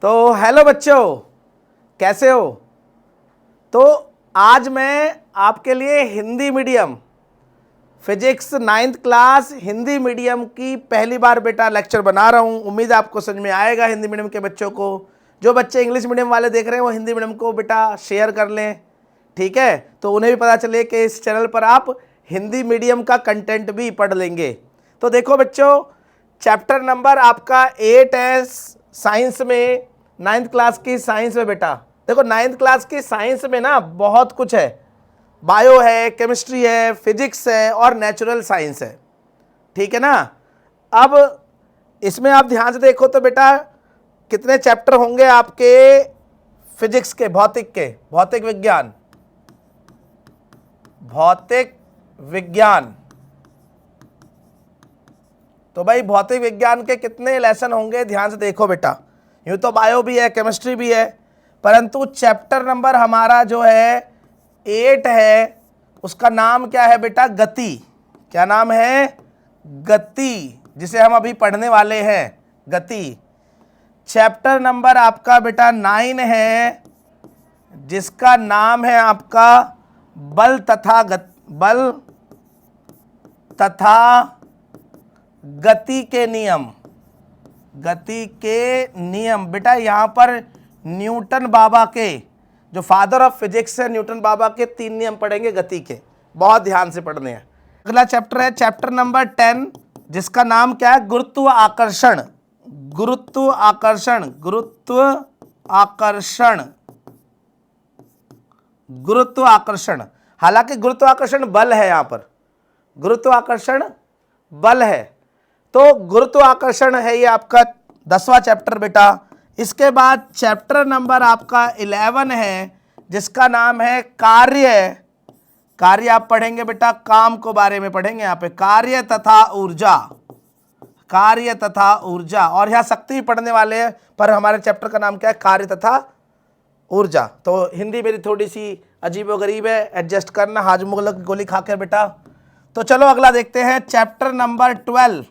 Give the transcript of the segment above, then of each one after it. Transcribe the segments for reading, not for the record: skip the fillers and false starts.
तो हेलो बच्चों, कैसे हो? तो आज मैं आपके लिए Hindi medium physics 9th class Hindi medium की पहली बार बेटा लेक्चर बना रहा हूँ। उम्मीद है आपको समझ में आएगा हिंदी मीडियम के बच्चों को। जो बच्चे इंग्लिश मीडियम वाले देख रहे हैं वो हिंदी मीडियम को बेटा शेयर कर लें, ठीक है? तो उन्हें भी पता चले कि इस चैनल पर आप हिंदी मीडियम का कंटेंट भी पढ़ लेंगे। तो देखो बच्चों, चैप्टर नंबर आपका 8 है साइंस में, 9th क्लास की साइंस में। बेटा देखो 9th क्लास की साइंस में ना बहुत कुछ है, बायो है, केमिस्ट्री है, फिजिक्स है और नेचुरल साइंस है, ठीक है ना? अब इसमें आप ध्यान से देखो तो बेटा कितने चैप्टर होंगे आपके फिजिक्स के, भौतिक विज्ञान, भौतिक विज्ञान। तो भाई भौतिक विज्ञान के कितने लेसन होंगे, ध्यान से देखो बेटा। यूँ तो बायो भी है, केमिस्ट्री भी है, परंतु चैप्टर नंबर हमारा जो है 8 है, उसका नाम क्या है बेटा? गति। क्या नाम है? गति, जिसे हम अभी पढ़ने वाले हैं, गति। चैप्टर नंबर आपका बेटा 9 है, जिसका नाम है आपका बल तथा गति के नियम। गति के नियम बेटा, यहां पर न्यूटन बाबा के, जो फादर ऑफ फिजिक्स है, न्यूटन बाबा के 3 नियम पढ़ेंगे गति के, बहुत ध्यान से पढ़ने हैं। अगला चैप्टर है चैप्टर नंबर 10, जिसका नाम क्या है? गुरुत्व आकर्षण। गुरुत्व आकर्षण, गुरुत्व आकर्षण, गुरुत्व आकर्षण। हालांकि गुरुत्व आकर्षण बल है, यहां पर गुरुत्व आकर्षण बल है। तो गुरुत्व आकर्षण है ये आपका 10वां चैप्टर बेटा। इसके बाद चैप्टर नंबर आपका 11 है, जिसका नाम है कार्य। कार्य आप पढ़ेंगे बेटा, काम को बारे में पढ़ेंगे यहाँ पे, कार्य तथा ऊर्जा, कार्य तथा ऊर्जा। और यहाँ शक्ति भी पढ़ने वाले हैं, पर हमारे चैप्टर का नाम क्या है? कार्य तथा ऊर्जा। तो हिंदी मेरी थोड़ी सी अजीबोगरीब है, एडजस्ट करना, हाजमुगल की गोली खाकर बेटा। तो चलो अगला देखते हैं चैप्टर नंबर 12।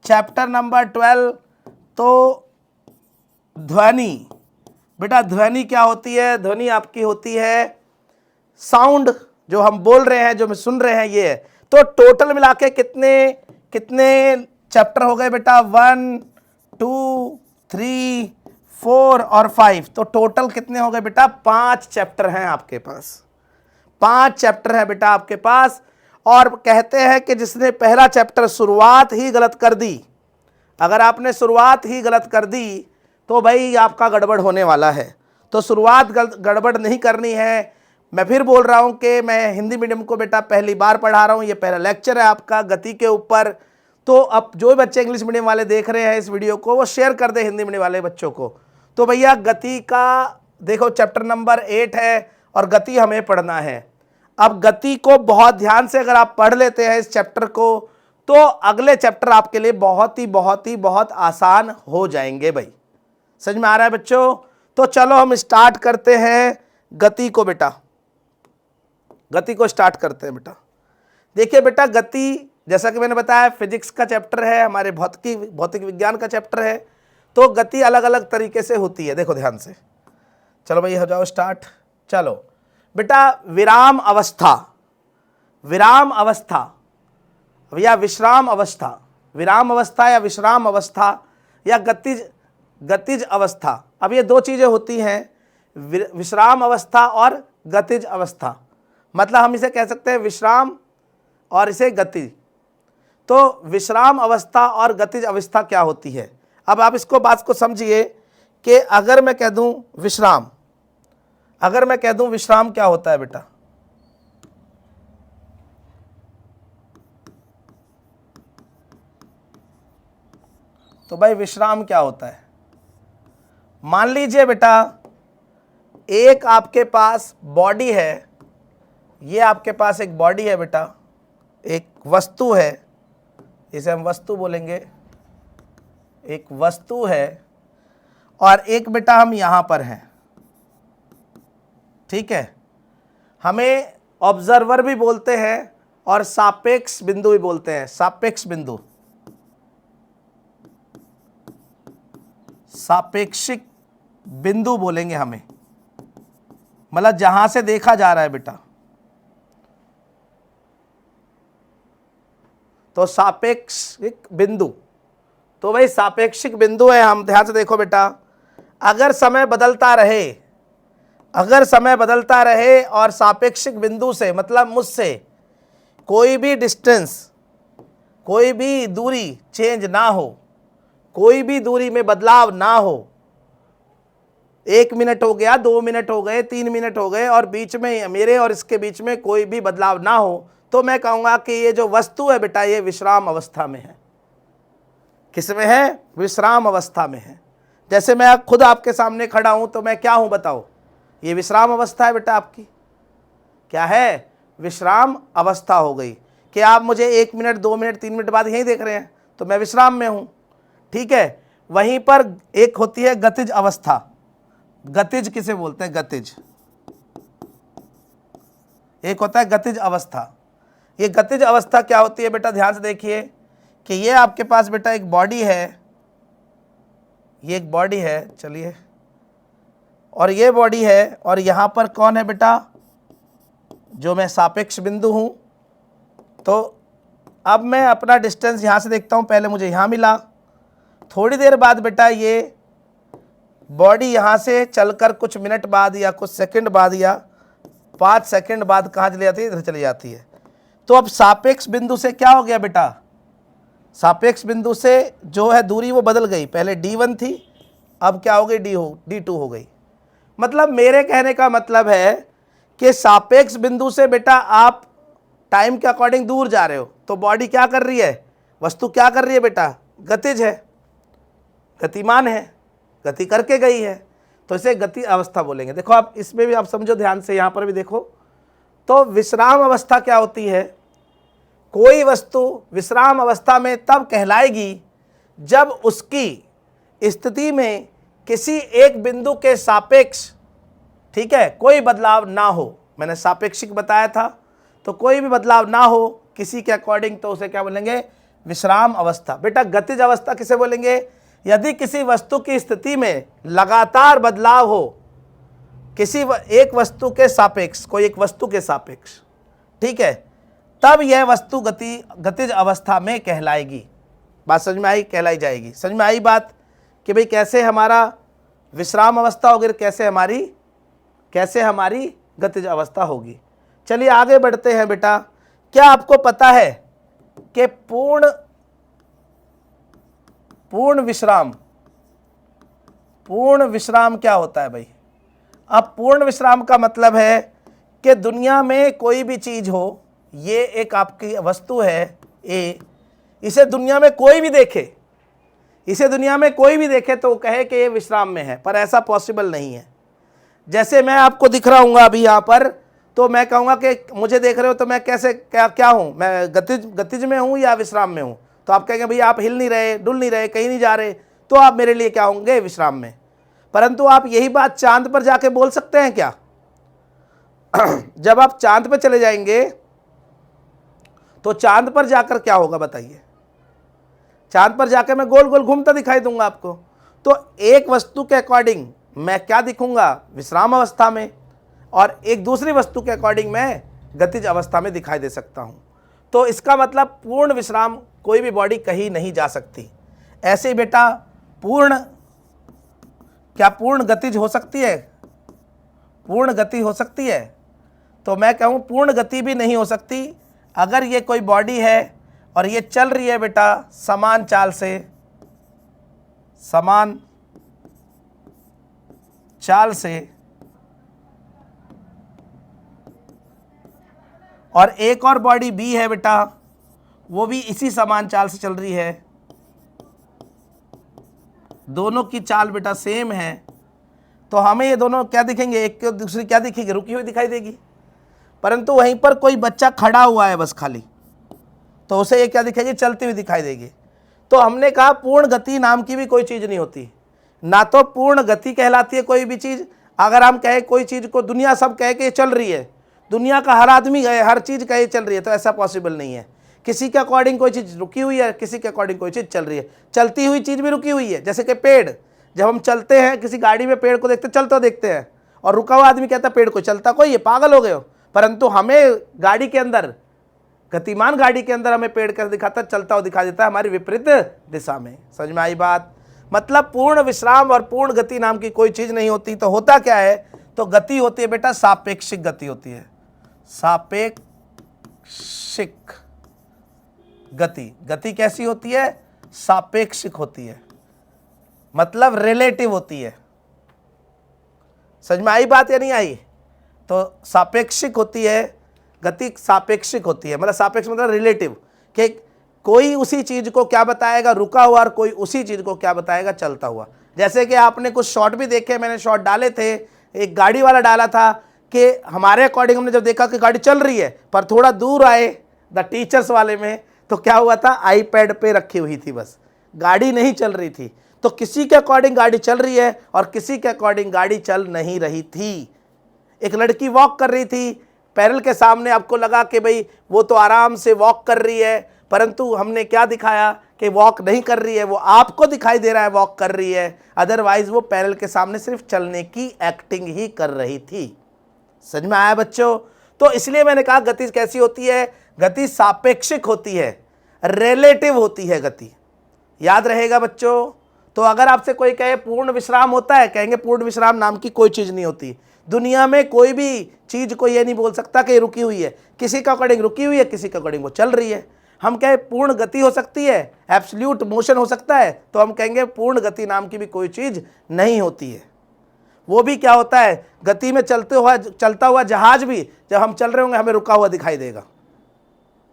चैप्टर नंबर 12 तो ध्वनि। बेटा ध्वनि क्या होती है? ध्वनि आपकी होती है साउंड, जो हम बोल रहे हैं, जो हम सुन रहे हैं, ये है। तो टोटल मिला के कितने चैप्टर हो गए बेटा? 1 2 3 4 और 5। तो टोटल कितने हो गए बेटा? 5 चैप्टर हैं आपके पास, 5 चैप्टर है बेटा आपके पास। और कहते हैं कि जिसने पहला चैप्टर शुरुआत ही गलत कर दी, अगर आपने शुरुआत ही गलत कर दी तो भाई आपका गड़बड़ होने वाला है। तो शुरुआत गड़बड़ नहीं करनी है। मैं फिर बोल रहा हूं कि मैं हिंदी मीडियम को बेटा पहली बार पढ़ा रहा हूं, ये पहला लेक्चर है आपका गति के ऊपर। तो अब जो बच्चे इंग्लिश मीडियम वाले देख रहे हैं इस वीडियो को, वो शेयर कर दे हिंदी मीडियम वाले बच्चों को। तो भैया गति का देखो चैप्टर नंबर 8 है और गति हमें पढ़ना है। अब गति को बहुत ध्यान से अगर आप पढ़ लेते हैं इस चैप्टर को, तो अगले चैप्टर आपके लिए बहुत आसान हो जाएंगे भाई। समझ में आ रहा है बच्चों? तो चलो हम स्टार्ट करते हैं गति को बेटा, गति को स्टार्ट करते हैं बेटा। देखिए बेटा गति, जैसा कि मैंने बताया, फिजिक्स का चैप्टर है, हमारे भौतिक विज्ञान का चैप्टर है। तो गति अलग अलग तरीके से होती है, देखो ध्यान से। चलो भाई हो जाओ स्टार्ट। चलो बेटा, विराम अवस्था, विराम अवस्था या विश्राम अवस्था, विराम अवस्था या विश्राम अवस्था या गतिज अवस्था। अब ये 2 चीजें होती हैं, विश्राम अवस्था और गतिज अवस्था। मतलब हम इसे कह सकते हैं विश्राम और इसे गति। तो विश्राम अवस्था और गतिज अवस्था क्या होती है? अब आप इसको बात को समझिए कि अगर मैं कह दूं विश्राम, अगर मैं कह दूं विश्राम क्या होता है बेटा? तो भाई विश्राम क्या होता है? मान लीजिए बेटा एक आपके पास बॉडी है, ये आपके पास एक बॉडी है बेटा, एक वस्तु है, इसे हम वस्तु बोलेंगे, एक वस्तु है, और एक बेटा हम यहां पर हैं, ठीक है? हमें ऑब्जर्वर भी बोलते हैं और सापेक्ष बिंदु भी बोलते हैं, सापेक्ष बिंदु, सापेक्षिक बिंदु बोलेंगे हमें, मतलब जहां से देखा जा रहा है बेटा। तो सापेक्षिक बिंदु, तो भाई सापेक्षिक बिंदु है। हम ध्यान से देखो बेटा, अगर समय बदलता रहे, अगर समय बदलता रहे और सापेक्षिक बिंदु से मतलब मुझसे कोई भी डिस्टेंस, कोई भी दूरी चेंज ना हो, कोई भी दूरी में बदलाव ना हो, 1 मिनट हो गया, 2 मिनट हो गए, 3 मिनट हो गए और बीच में मेरे और इसके बीच में कोई भी बदलाव ना हो, तो मैं कहूँगा कि ये जो वस्तु है बेटा ये विश्राम अवस्था में है। किस में है? विश्राम अवस्था में है। जैसे मैं खुद आपके सामने खड़ा हूँ तो मैं क्या हूँ बताओ? ये विश्राम अवस्था है बेटा आपकी। क्या है? विश्राम अवस्था हो गई कि आप मुझे 1 मिनट, 2 मिनट, 3 मिनट बाद यहीं देख रहे हैं तो मैं विश्राम में हूँ। ठीक है, वहीं पर एक होती है गतिज अवस्था। गतिज किसे बोलते हैं? गतिज। एक होता है गतिज अवस्था। ये गतिज अवस्था क्या होती है बेटा? ध्यान से देखिए कि ये आपके पास बेटा एक बॉडी है, ये एक बॉडी है, चलिए, और ये बॉडी है, और यहाँ पर कौन है बेटा? जो मैं सापेक्ष बिंदु हूँ। तो अब मैं अपना डिस्टेंस यहाँ से देखता हूँ, पहले मुझे यहाँ मिला, थोड़ी देर बाद बेटा ये बॉडी यहाँ से चलकर कुछ मिनट बाद या कुछ सेकंड बाद या 5 सेकंड बाद कहाँ चली जाती है? इधर चली जाती है। तो अब सापेक्ष बिंदु से क्या हो गया बेटा? सापेक्ष बिंदु से जो है दूरी वो बदल गई, पहले d1 थी, अब क्या हो गई? d2 हो गई। मतलब मेरे कहने का मतलब है कि सापेक्ष बिंदु से बेटा आप टाइम के अकॉर्डिंग दूर जा रहे हो, तो बॉडी क्या कर रही है? वस्तु क्या कर रही है बेटा? गतिज है, गतिमान है, गति करके गई है, तो इसे गति अवस्था बोलेंगे। देखो आप इसमें भी आप समझो ध्यान से, यहाँ पर भी देखो। तो विश्राम अवस्था क्या होती है? कोई वस्तु विश्राम अवस्था में तब कहलाएगी जब उसकी स्थिति में किसी एक बिंदु के सापेक्ष, ठीक है, कोई बदलाव ना हो। मैंने सापेक्षिक बताया था, तो कोई भी बदलाव ना हो किसी के अकॉर्डिंग, तो उसे क्या बोलेंगे? विश्राम अवस्था। बेटा गतिज अवस्था किसे बोलेंगे? यदि किसी वस्तु की स्थिति में लगातार बदलाव हो, किसी एक वस्तु के सापेक्ष, कोई एक वस्तु के सापेक्ष, ठीक है, तब यह वस्तु गतिज अवस्था में कहलाएगी। बात समझ में आई? कहलाई जाएगी। समझ में आई बात कि भाई कैसे हमारा विश्राम अवस्था होगी, कैसे हमारी गतिज अवस्था होगी। चलिए आगे बढ़ते हैं बेटा। क्या आपको पता है कि पूर्ण विश्राम क्या होता है भाई? अब पूर्ण विश्राम का मतलब है कि दुनिया में कोई भी चीज हो, ये एक आपकी वस्तु है ए, इसे दुनिया में कोई भी देखे, तो वो कहे कि ये विश्राम में है, पर ऐसा पॉसिबल नहीं है। जैसे मैं आपको दिख रहा हूँ अभी यहाँ पर, तो मैं कहूँगा कि मुझे देख रहे हो तो मैं कैसे क्या हूँ? मैं गतिज में हूँ या विश्राम में हूँ? तो आप कहेंगे भैया आप हिल नहीं रहे, डुल नहीं रहे, कहीं नहीं जा रहे, तो आप मेरे लिए क्या होंगे? विश्राम में। परंतु आप यही बात चांद पर जाके बोल सकते हैं क्या? जब आप चांद पर चले जाएंगे तो चांद पर जाकर क्या होगा बताइए? चांद पर जाकर मैं गोल गोल घूमता दिखाई दूंगा आपको। तो एक वस्तु के अकॉर्डिंग मैं क्या दिखूंगा? विश्राम अवस्था में, और एक दूसरी वस्तु के अकॉर्डिंग मैं गतिज अवस्था में दिखाई दे सकता हूं। तो इसका मतलब पूर्ण विश्राम कोई भी बॉडी कहीं नहीं जा सकती। ऐसे ही बेटा पूर्ण गतिज हो सकती है? पूर्ण गति हो सकती है? तो मैं कहूँ पूर्ण गति भी नहीं हो सकती। अगर ये कोई बॉडी है और ये चल रही है बेटा समान चाल से, और एक और बॉडी बी है बेटा, वो भी इसी समान चाल से चल रही है, दोनों की चाल बेटा सेम है, तो हमें ये दोनों क्या दिखेंगे? एक दूसरी क्या दिखेगी? रुकी हुई दिखाई देगी। परंतु वहीं पर कोई बच्चा खड़ा हुआ है बस खाली, तो उसे ये क्या दिखेगी? चलती हुई दिखाई देगी। तो हमने कहा पूर्ण गति नाम की भी कोई चीज़ नहीं होती। ना तो पूर्ण गति कहलाती है कोई भी चीज़। अगर हम कहें कोई चीज़ को दुनिया सब कहे कि चल रही है, दुनिया का हर आदमी कहे, हर चीज़ कहे चल रही है, तो ऐसा पॉसिबल नहीं है। किसी के अकॉर्डिंग कोई चीज़ रुकी हुई है, किसी के अकॉर्डिंग कोई चीज़ चल रही है। चलती हुई चीज़ भी रुकी हुई है, जैसे कि पेड़ जब हम चलते हैं किसी गाड़ी में पेड़ को देखते चलते देखते हैं, और रुका हुआ आदमी कहता पेड़ को चलता कोई, ये पागल हो गए हो। परंतु हमें गाड़ी के अंदर, गतिमान गाड़ी के अंदर हमें पेड़ कैसे दिखाता, चलता हुआ दिखा देता है हमारी विपरीत दिशा में। समझ में आई बात? मतलब पूर्ण विश्राम और पूर्ण गति नाम की कोई चीज नहीं होती। तो होता क्या है, तो गति होती है बेटा सापेक्षिक गति होती है, सापेक्षिक गति। गति कैसी होती है? सापेक्षिक होती है, मतलब रिलेटिव होती है। समझ में आई बात या नहीं आई? तो सापेक्षिक होती है गति, सापेक्षिक होती है, मतलब सापेक्ष मतलब रिलेटिव, कि कोई उसी चीज को क्या बताएगा रुका हुआ, और कोई उसी चीज को क्या बताएगा चलता हुआ। जैसे कि आपने कुछ शॉट भी देखे, मैंने शॉट डाले थे, एक गाड़ी वाला डाला था कि हमारे अकॉर्डिंग हमने जब देखा कि गाड़ी चल रही है, पर थोड़ा दूर आए द टीचर्स वाले में, तो क्या हुआ था, आईपैड पे रखी हुई थी, बस गाड़ी नहीं चल रही थी। तो किसी के अकॉर्डिंग गाड़ी चल रही है और किसी के अकॉर्डिंग गाड़ी चल नहीं रही थी। एक लड़की वॉक कर रही थी पैरल के सामने, आपको लगा कि भाई वो तो आराम से वॉक कर रही है, परंतु हमने क्या दिखाया कि वॉक नहीं कर रही है, वो आपको दिखाई दे रहा है वॉक कर रही है, अदरवाइज वो पैरल के सामने सिर्फ चलने की एक्टिंग ही कर रही थी। समझ में आया बच्चों? तो इसलिए मैंने कहा गति कैसी होती है, गति सापेक्षिक होती है, रिलेटिव होती है गति। याद रहेगा बच्चों? तो अगर आपसे कोई कहे पूर्ण विश्राम होता है, कहेंगे पूर्ण विश्राम नाम की कोई चीज नहीं होती। दुनिया में कोई भी चीज को ये नहीं बोल सकता कि रुकी हुई है, किसी का अकॉर्डिंग रुकी हुई है, किसी का अकॉर्डिंग वो चल रही है। हम कहें पूर्ण गति हो सकती है, एब्सोल्यूट मोशन हो सकता है, तो हम कहेंगे पूर्ण गति नाम की भी कोई चीज नहीं होती है। वो भी क्या होता है, गति में चलता हुआ जहाज भी जब हम चल रहे होंगे हमें रुका हुआ दिखाई देगा।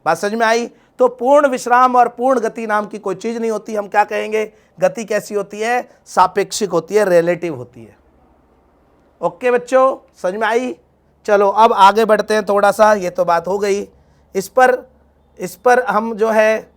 बात समझ में आई? तो पूर्ण विश्राम और पूर्ण गति नाम की कोई चीज नहीं होती। हम क्या कहेंगे, गति कैसी होती है, सापेक्षिक होती है, रिलेटिव होती है। ओके बच्चों, समझ में आई? चलो अब आगे बढ़ते हैं थोड़ा सा, ये तो बात हो गई। इस पर हम जो है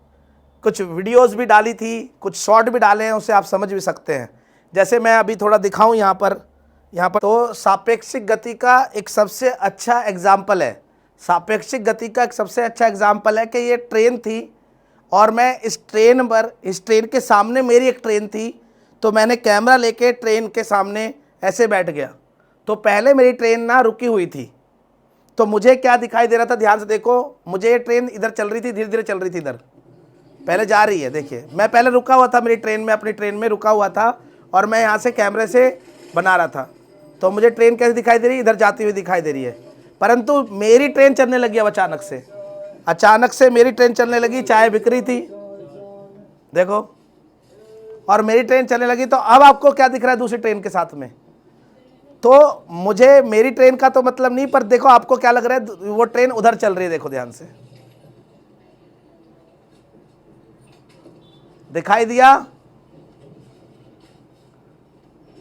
कुछ वीडियोस भी डाली थी, कुछ शॉर्ट भी डाले हैं, उसे आप समझ भी सकते हैं। जैसे मैं अभी थोड़ा दिखाऊं यहाँ पर तो सापेक्षिक गति का एक सबसे अच्छा एग्जाम्पल है, सापेक्षिक गति का एक सबसे अच्छा एग्जाम्पल है कि ये ट्रेन थी और मैं इस ट्रेन के सामने मेरी एक ट्रेन थी, तो मैंने कैमरा लेके ट्रेन के सामने ऐसे बैठ गया। तो पहले मेरी ट्रेन ना रुकी हुई थी, तो मुझे क्या दिखाई दे रहा था, ध्यान से देखो, मुझे ये ट्रेन इधर चल रही थी, धीरे धीरे चल रही थी, इधर पहले जा रही है। देखिए मैं पहले रुका हुआ था मेरी ट्रेन में, अपनी ट्रेन में रुका हुआ था और मैं यहाँ से कैमरे से बना रहा था। तो मुझे ट्रेन कैसे दिखाई दे रही है, इधर जाती हुई दिखाई दे रही है। परंतु मेरी ट्रेन चलने लगी अब अचानक से मेरी ट्रेन चलने लगी, चाय बिक रही थी देखो, और मेरी ट्रेन चलने लगी। तो अब आपको क्या दिख रहा है दूसरी ट्रेन के साथ में, तो मुझे मेरी ट्रेन का तो मतलब नहीं, पर देखो आपको क्या लग रहा है, वो ट्रेन उधर चल रही है, देखो ध्यान से दिखाई दिया।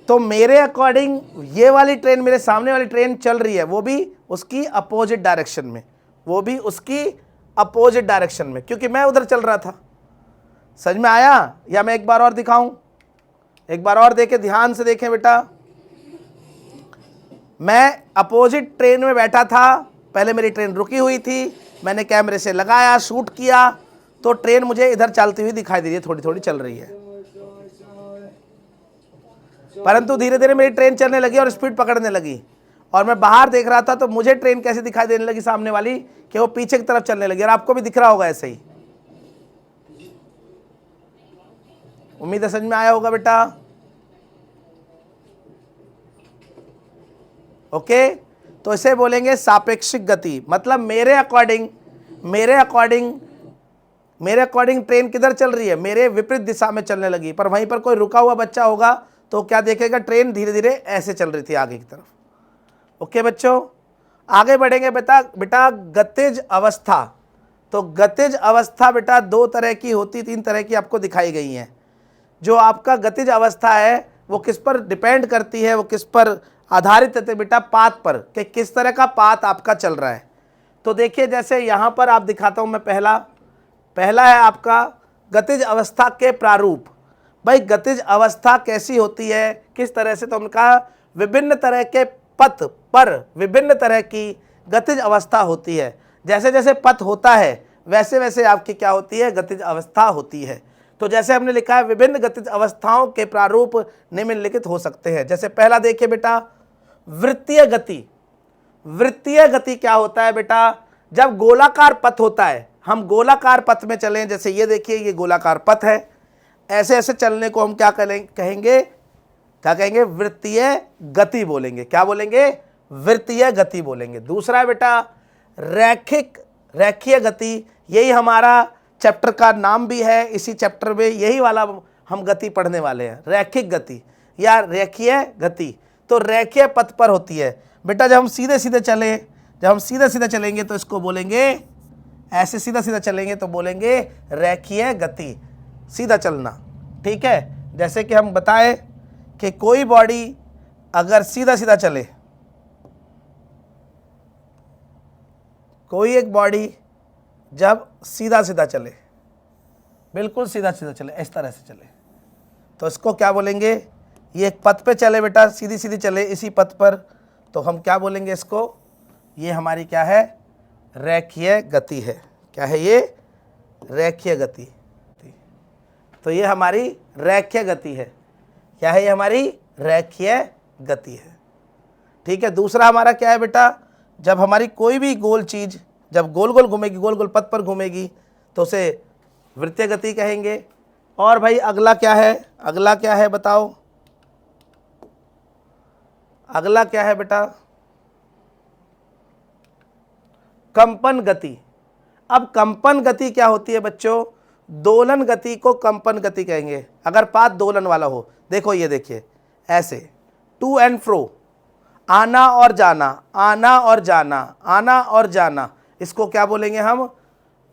तो मेरे अकॉर्डिंग ये वाली ट्रेन, मेरे सामने वाली ट्रेन चल रही है, वो भी उसकी अपोजिट डायरेक्शन में, क्योंकि मैं उधर चल रहा था। समझ में आया? या मैं एक बार और दिखाऊं, एक बार और देखें, ध्यान से देखें बेटा। मैं अपोजिट ट्रेन में बैठा था, पहले मेरी ट्रेन रुकी हुई थी, मैंने कैमरे से लगाया, शूट किया, तो ट्रेन मुझे इधर चलती हुई दिखाई दे रही है, थोड़ी थोड़ी चल रही है। परंतु धीरे धीरे मेरी ट्रेन चलने लगी और स्पीड पकड़ने लगी, और मैं बाहर देख रहा था, तो मुझे ट्रेन कैसे दिखाई देने लगी सामने वाली, कि वो पीछे की तरफ चलने लगी। और आपको भी दिख रहा होगा ऐसे ही, उम्मीद है समझ में आया होगा बेटा। ओके, तो इसे बोलेंगे सापेक्षिक गति। मतलब मेरे अकॉर्डिंग ट्रेन किधर चल रही है, मेरे विपरीत दिशा में चलने लगी, पर वहीं पर कोई रुका हुआ बच्चा होगा तो क्या देखेगा, ट्रेन धीरे धीरे ऐसे चल रही थी आगे की तरफ। ओके बच्चों, आगे बढ़ेंगे बेटा गतिज अवस्था। तो गतिज अवस्था बेटा दो तरह की होती, तीन तरह की आपको दिखाई गई हैं। जो आपका गतिज अवस्था है वो किस पर डिपेंड करती है, वो किस पर आधारित है बेटा, पाथ पर, कि किस तरह का पाथ आपका चल रहा है। तो देखिए जैसे यहाँ पर आप दिखाता हूँ मैं, पहला है आपका गतिज अवस्था के प्रारूप। भाई गतिज अवस्था कैसी होती है, किस तरह से, तो उनका विभिन्न तरह के पथ पर विभिन्न तरह की गतिज अवस्था होती है। जैसे जैसे पथ होता है वैसे वैसे आपकी क्या होती है, गतिज अवस्था होती है। तो जैसे हमने लिखा है विभिन्न गतिज अवस्थाओं के प्रारूप निम्नलिखित हो सकते हैं। जैसे पहला देखिए बेटा, वृत्तीय गति। वृत्तीय गति क्या होता है बेटा, जब गोलाकार पथ होता है, हम गोलाकार पथ में चलें, जैसे ये देखिए ये गोलाकार पथ है, ऐसे ऐसे चलने को हम क्या कहेंगे, क्या कहेंगे, वृत्तीय गति बोलेंगे। क्या बोलेंगे, वृत्तीय गति बोलेंगे। दूसरा है बेटा रेखीय गति, यही हमारा चैप्टर का नाम भी है, इसी चैप्टर में यही वाला हम गति पढ़ने वाले हैं, रैखिक गति या रेखीय गति। तो रेखीय पथ पर होती है बेटा, जब हम सीधे सीधे चलें, जब हम सीधे सीधे चलेंगे तो इसको बोलेंगे, ऐसे सीधा सीधा चलेंगे तो बोलेंगे रेखीय गति, सीधा चलना। ठीक है, जैसे कि हम बताएं कि कोई बॉडी अगर सीधा सीधा चले, कोई एक बॉडी जब सीधा सीधा चले, बिल्कुल सीधा सीधा चले, इस तरह से चले, तो इसको क्या बोलेंगे, ये एक पथ पे चले बेटा, सीधी सीधी चले इसी पथ पर, तो हम क्या बोलेंगे इसको, ये हमारी क्या है, रेखीय गति है। क्या है ये, रेखीय गति। तो ये हमारी रेखीय गति है। क्या है, ये हमारी रेखीय गति है। ठीक है, दूसरा हमारा क्या है बेटा, जब हमारी कोई भी गोल चीज़ जब गोल गोल घूमेगी, गोल गोल पथ पर घूमेगी, तो उसे वृत्तीय गति कहेंगे। और भाई अगला क्या है, अगला क्या है बताओ, अगला क्या है बेटा, कंपन गति। अब कंपन गति क्या होती है बच्चों, दोलन गति को कंपन गति कहेंगे, अगर पाथ दोलन वाला हो। देखो ये देखिए ऐसे, टू एंड फ्रो, आना और जाना, आना और जाना, आना और जाना, इसको क्या बोलेंगे हम,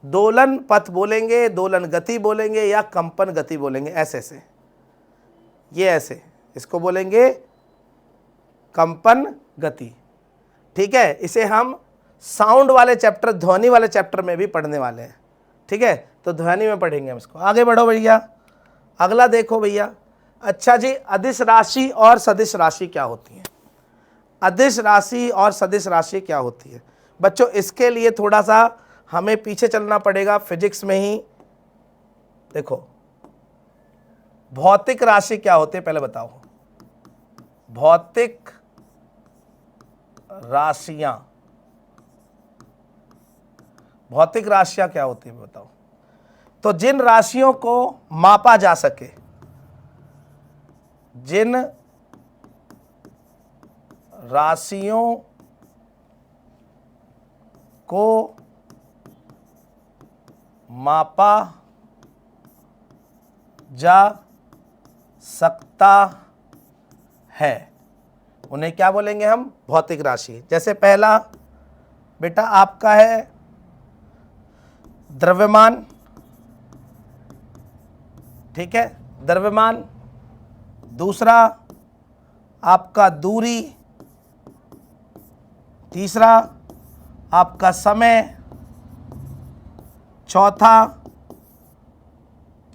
दोलन पथ बोलेंगे, दोलन गति बोलेंगे या कंपन गति बोलेंगे। ऐसे ऐसे, ये ऐसे, इसको बोलेंगे कंपन गति। ठीक है, इसे हम साउंड वाले चैप्टर, ध्वनि वाले चैप्टर में भी पढ़ने वाले हैं। ठीक है, तो ध्वनि में पढ़ेंगे हम इसको। आगे बढ़ो भैया, अगला देखो भैया। अच्छा जी, अदिश राशि और सदिश राशि क्या होती है, अदिश राशि और सदिश राशि क्या होती है बच्चों, इसके लिए थोड़ा सा हमें पीछे चलना पड़ेगा फिजिक्स में ही। देखो भौतिक राशि क्या होते हैं पहले बताओ, भौतिक राशियां, भौतिक राशियां क्या होती है बताओ। तो जिन राशियों को मापा जा सके, जिन राशियों को मापा जा सकता है, उन्हें क्या बोलेंगे हम, भौतिक राशि। जैसे पहला बेटा आपका है द्रव्यमान। ठीक है, द्रव्यमान। दूसरा आपका दूरी। तीसरा आपका समय। चौथा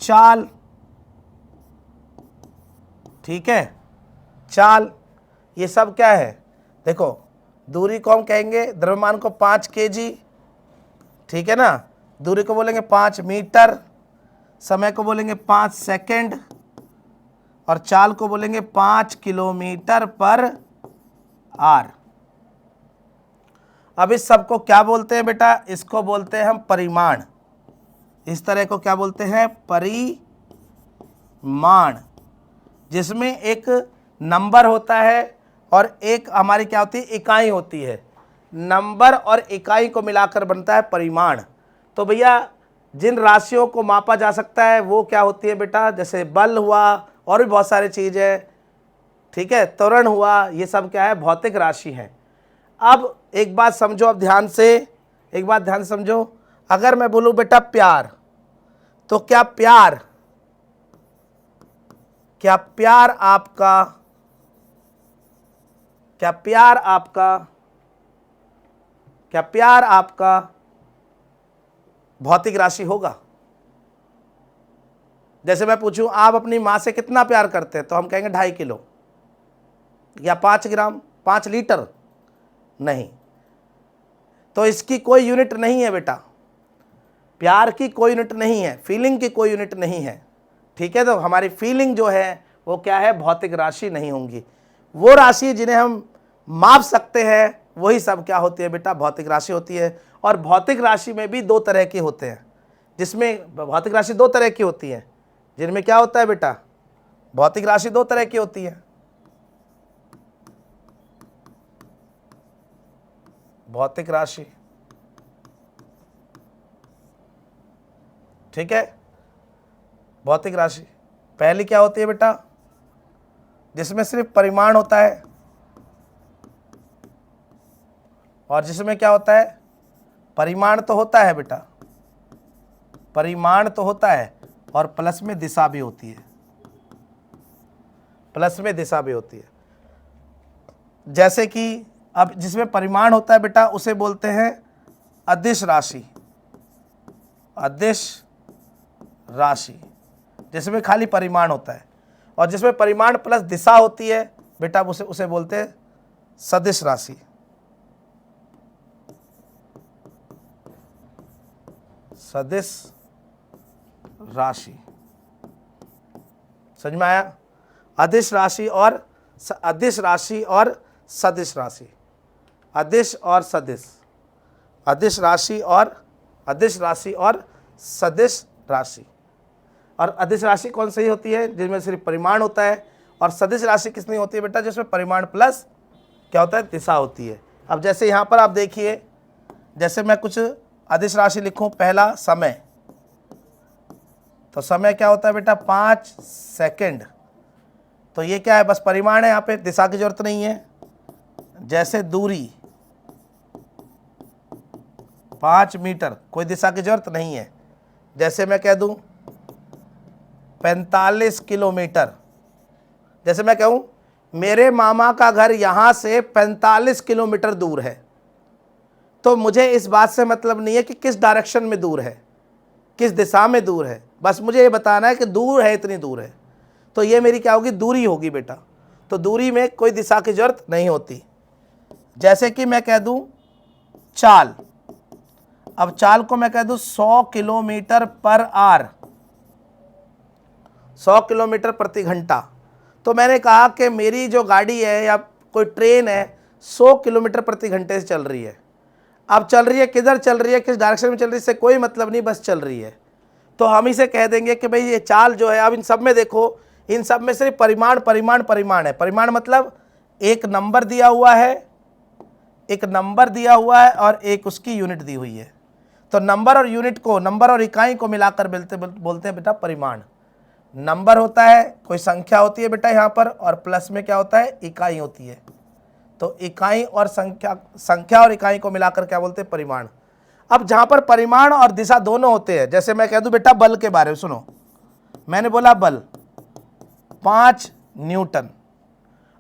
चाल। ठीक है, चाल। ये सब क्या है, देखो दूरी को हम कहेंगे, द्रव्यमान को 5 kg, ठीक है ना, दूरी को बोलेंगे 5 मीटर, समय को बोलेंगे 5 सेकंड, और चाल को बोलेंगे 5 किलोमीटर पर आवर। अब इस सब को क्या बोलते हैं बेटा, इसको बोलते हैं हम परिमाण। इस तरह को क्या बोलते हैं, परिमाण, जिसमें एक नंबर होता है और एक हमारी क्या होती है, इकाई होती है। नंबर और इकाई को मिलाकर बनता है परिमाण। तो भैया जिन राशियों को मापा जा सकता है वो क्या होती है बेटा, जैसे बल हुआ और भी बहुत सारी चीज़ें, ठीक है, त्वरण हुआ, ये सब क्या है, भौतिक राशि है। अब एक बात समझो, अब ध्यान से, एक बात ध्यान से समझो। अगर मैं बोलूं बेटा प्यार, तो क्या प्यार, क्या प्यार आपका, क्या प्यार आपका, क्या प्यार आपका भौतिक राशि होगा? जैसे मैं पूछूं आप अपनी मां से कितना प्यार करते हैं, तो हम कहेंगे 2.5 किलो या 5 ग्राम, 5 लीटर, नहीं। तो इसकी कोई यूनिट नहीं है बेटा, प्यार की कोई यूनिट नहीं है, फीलिंग की कोई यूनिट नहीं है। ठीक है। तो हमारी फीलिंग जो है वो क्या है, भौतिक राशि नहीं होंगी। वो राशि जिन्हें हम माप सकते हैं वही सब क्या होती है बेटा, भौतिक राशि होती है। और भौतिक राशि में भी दो तरह के होते हैं, जिसमें भौतिक राशि दो तरह की होती है, जिनमें क्या होता है बेटा, भौतिक राशि दो तरह की होती है। भौतिक राशि, ठीक है। भौतिक राशि पहली क्या होती है बेटा, जिसमें सिर्फ परिमाण होता है, और जिसमें क्या होता है, परिमाण तो होता है बेटा, परिमाण तो होता है और प्लस में दिशा भी होती है, प्लस में दिशा भी होती है। जैसे कि अब जिसमें परिमाण होता है बेटा उसे बोलते हैं अदिश राशि, अदिश राशि, जिसमें खाली परिमाण होता है। और जिसमें परिमाण प्लस दिशा होती है बेटा उसे बोलते हैं सदिश राशि, सदिश राशि। समझ में आया? अदिश राशि और अदिश राशि और सदिश राशि, अदिश और सदिश, अदिश राशि और अदिश राशि और सदिश राशि। और अदिश राशि कौन सी होती है, जिसमें सिर्फ परिमाण होता है। और सदिश राशि किसमें होती है बेटा, जिसमें परिमाण प्लस क्या होता है, दिशा होती है। अब जैसे यहाँ पर आप देखिए, जैसे मैं कुछ अदिश राशि लिखूं, पहला समय, तो समय क्या होता है बेटा 5 सेकंड, तो ये क्या है, बस परिमाण है, यहाँ पे दिशा की जरूरत नहीं है। जैसे दूरी 5 मीटर, कोई दिशा की जरूरत नहीं है। जैसे मैं कह दूं 45 किलोमीटर, जैसे मैं कहूं मेरे मामा का घर यहाँ से 45 किलोमीटर दूर है, तो मुझे इस बात से मतलब नहीं है कि किस डायरेक्शन में दूर है, किस दिशा में दूर है, बस मुझे ये बताना है कि दूर है, इतनी दूर है। तो ये मेरी क्या होगी, दूरी होगी बेटा। तो दूरी में कोई दिशा की जरूरत नहीं होती। जैसे कि मैं कह दूं चाल, अब चाल को मैं कह दूं 100 किलोमीटर पर आवर, 100 किलोमीटर प्रति घंटा। तो मैंने कहा कि मेरी जो गाड़ी है या कोई ट्रेन है 100 किलोमीटर प्रति घंटे से चल रही है। अब चल रही है, किधर चल रही है, किस डायरेक्शन में चल रही है, इससे कोई मतलब नहीं, बस चल रही है। तो हम इसे कह देंगे कि भाई ये चाल जो है, अब इन सब में देखो, इन सब में सिर्फ परिमाण परिमाण परिमाण है। परिमाण मतलब एक नंबर दिया हुआ है, एक नंबर दिया हुआ है और एक उसकी यूनिट दी हुई है। तो नंबर और यूनिट को, नंबर और इकाई को मिलाकर बोलते हैं बेटा परिमाण। नंबर होता है, कोई संख्या होती है बेटा यहाँ पर, और प्लस में क्या होता है, इकाई होती है। तो इकाई और संख्या और इकाई को मिलाकर क्या बोलते हैं, परिमाण। अब जहाँ पर परिमाण और दिशा दोनों होते हैं, जैसे मैं कह दूं बेटा बल के बारे में सुनो, मैंने बोला बल 5 न्यूटन।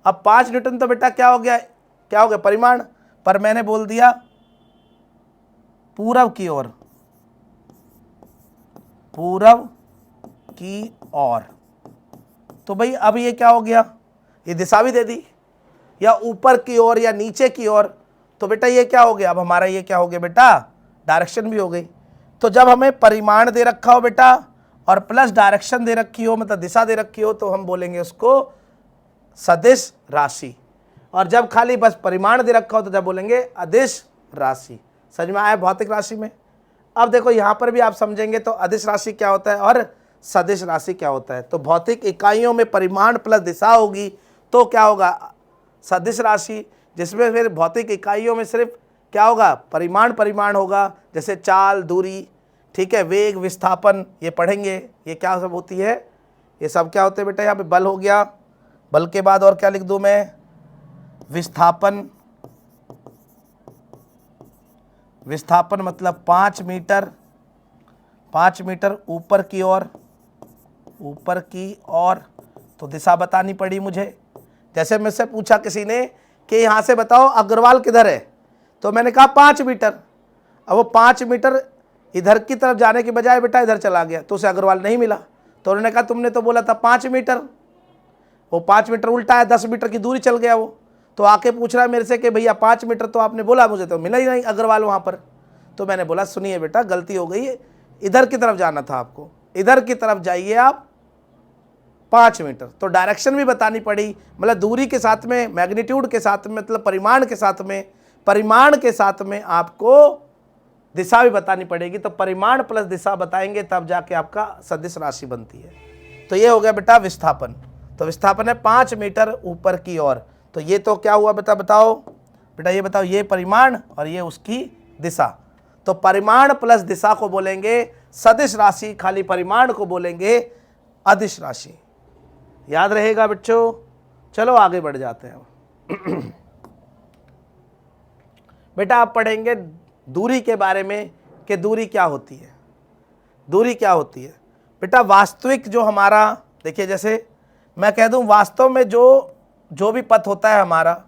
अब 5 न्यूटन तो बेटा क्या हो गया, क्या हो गया, परिमाण। पर मैंने बोल दिया पूरब की ओर, पूरब की ओर, तो भाई अब ये क्या हो गया, ये दिशा भी दे दी, या ऊपर की ओर या नीचे की ओर, तो बेटा ये क्या हो गया, अब हमारा ये क्या हो गया बेटा, डायरेक्शन भी हो गई। तो जब हमें परिमाण दे रखा हो बेटा और प्लस डायरेक्शन दे रखी हो, मतलब दिशा दे रखी हो, तो हम बोलेंगे उसको सदिश राशि। और जब खाली बस परिमाण दे रखा हो तो जब बोलेंगे अदिश राशि। समझ में आया भौतिक राशि में? अब देखो यहाँ पर भी आप समझेंगे तो अदिश राशि क्या होता है और सदिश राशि क्या होता है। तो भौतिक इकाइयों में परिमाण प्लस दिशा होगी तो क्या होगा, सदिश राशि, जिसमें फिर भौतिक इकाइयों में सिर्फ क्या होगा, परिमाण परिमाण होगा। जैसे चाल, दूरी, ठीक है, वेग, विस्थापन, ये पढ़ेंगे, ये क्या सब होती है, ये सब क्या होते हैं बेटा। यहाँ पे बल हो गया, बल के बाद और क्या लिख दूं मैं, विस्थापन। विस्थापन मतलब 5 मीटर, 5 मीटर ऊपर की ओर, ऊपर की ओर, तो दिशा बतानी पड़ी मुझे। जैसे मुझसे पूछा किसी ने कि यहाँ से बताओ अग्रवाल किधर है, तो मैंने कहा 5 मीटर। अब वो 5 मीटर इधर की तरफ जाने के बजाय बेटा इधर चला गया, तो उसे अग्रवाल नहीं मिला। तो उन्होंने कहा तुमने तो बोला था 5 मीटर, वो 5 मीटर उल्टा है, 10 मीटर की दूरी चल गया वो। तो आके पूछ रहा है मेरे से कि भैया 5 मीटर तो आपने बोला, मुझे तो मिला ही नहीं अग्रवाल वहाँ पर। तो मैंने बोला सुनिए बेटा, गलती हो गई, इधर की तरफ जाना था आपको, इधर की तरफ जाइए आप, 5 मीटर। तो डायरेक्शन भी बतानी पड़ी, मतलब दूरी के साथ में, मैग्नीट्यूड के साथ में, मतलब परिमाण के साथ में आपको दिशा भी बतानी पड़ेगी। तो परिमाण प्लस दिशा बताएंगे तब जाके आपका सदिश राशि बनती है। तो ये हो गया बेटा विस्थापन। तो विस्थापन है 5 मीटर ऊपर की ओर। तो ये तो क्या हुआ बेटा, बताओ बेटा, ये बताओ, ये परिमाण और ये उसकी दिशा। तो परिमाण प्लस दिशा को बोलेंगे सदिश राशि, खाली परिमाण को बोलेंगे अदिश राशि। याद रहेगा बच्चों। चलो आगे बढ़ जाते हैं। बेटा आप पढ़ेंगे दूरी के बारे में कि दूरी क्या होती है। दूरी क्या होती है बेटा, वास्तविक जो हमारा, देखिए जैसे मैं कह दूं वास्तव में जो भी पथ होता है हमारा,